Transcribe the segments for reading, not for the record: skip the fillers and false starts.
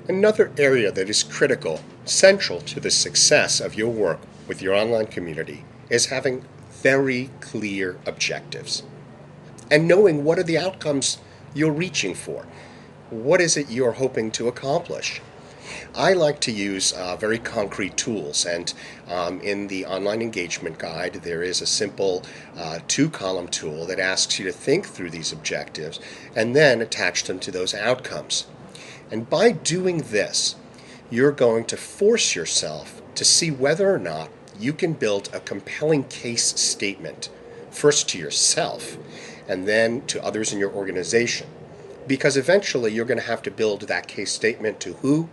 Another area that is critical, central to the success of your work with your online community, is having very clear objectives and knowing what are the outcomes you're reaching for. What is it you're hoping to accomplish? I like to use very concrete tools, and in the online engagement guide, there is a simple two-column tool that asks you to think through these objectives and then attach them to those outcomes. And by doing this, you're going to force yourself to see whether or not you can build a compelling case statement, first to yourself and then to others in your organization. Because eventually you're going to have to build that case statement to who?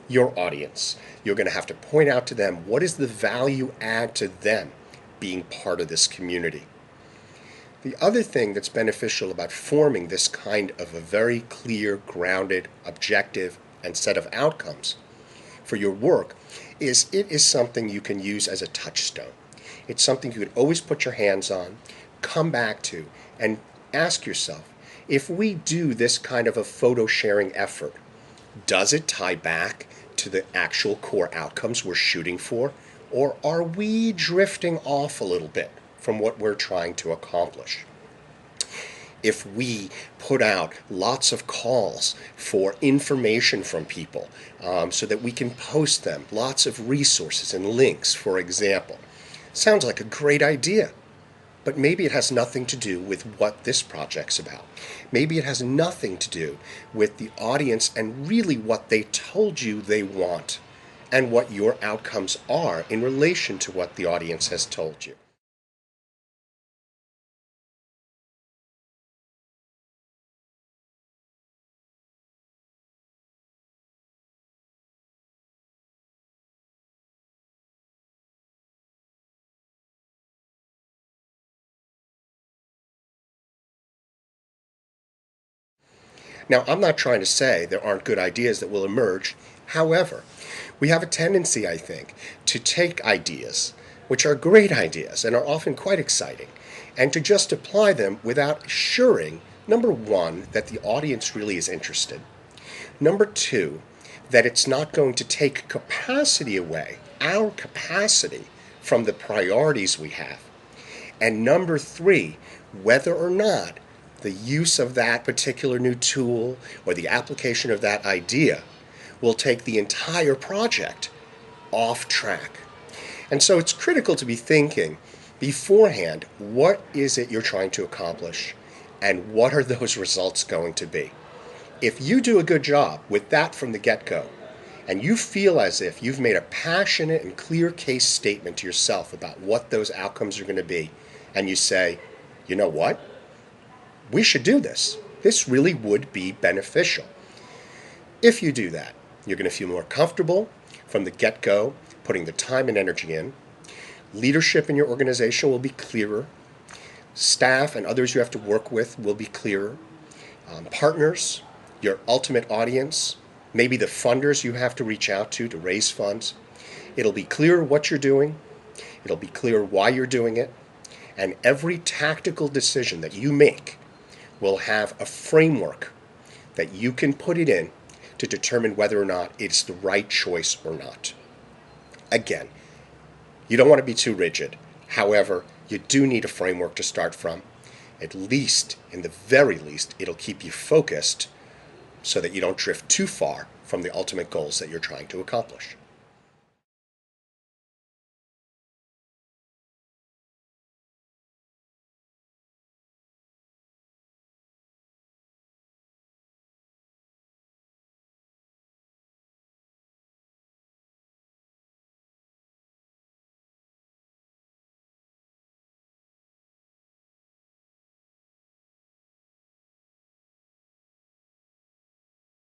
Your audience. You're going to have to point out to them what is the value add to them being part of this community. The other thing that's beneficial about forming this kind of a very clear, grounded, objective, and set of outcomes for your work is it is something you can use as a touchstone. It's something you can always put your hands on, come back to, and ask yourself, if we do this kind of a photo sharing effort, does it tie back to the actual core outcomes we're shooting for? Or are we drifting off a little bit from what we're trying to accomplish? If we put out lots of calls for information from people so that we can post them, lots of resources and links, for example, sounds like a great idea. But maybe it has nothing to do with what this project's about. Maybe it has nothing to do with the audience and really what they told you they want and what your outcomes are in relation to what the audience has told you. Now, I'm not trying to say there aren't good ideas that will emerge. However, we have a tendency, I think, to take ideas, which are great ideas and are often quite exciting, and to just apply them without assuring, number one, that the audience really is interested. Number two, that it's not going to take capacity away, our capacity, from the priorities we have. And number three, whether or not the use of that particular new tool or the application of that idea will take the entire project off track. And so it's critical to be thinking beforehand, what is it you're trying to accomplish and what are those results going to be? If you do a good job with that from the get-go, and you feel as if you've made a passionate and clear case statement to yourself about what those outcomes are going to be, and you say, you know what? We should do this. This really would be beneficial. If you do that, you're going to feel more comfortable from the get-go, putting the time and energy in. Leadership in your organization will be clearer. Staff and others you have to work with will be clearer. Partners, your ultimate audience, maybe the funders you have to reach out to raise funds. It'll be clear what you're doing. It'll be clear why you're doing it. And every tactical decision that you make will have a framework that you can put it in to determine whether or not it's the right choice or not. Again, you don't want to be too rigid. However, you do need a framework to start from. At least, in the very least, it'll keep you focused so that you don't drift too far from the ultimate goals that you're trying to accomplish.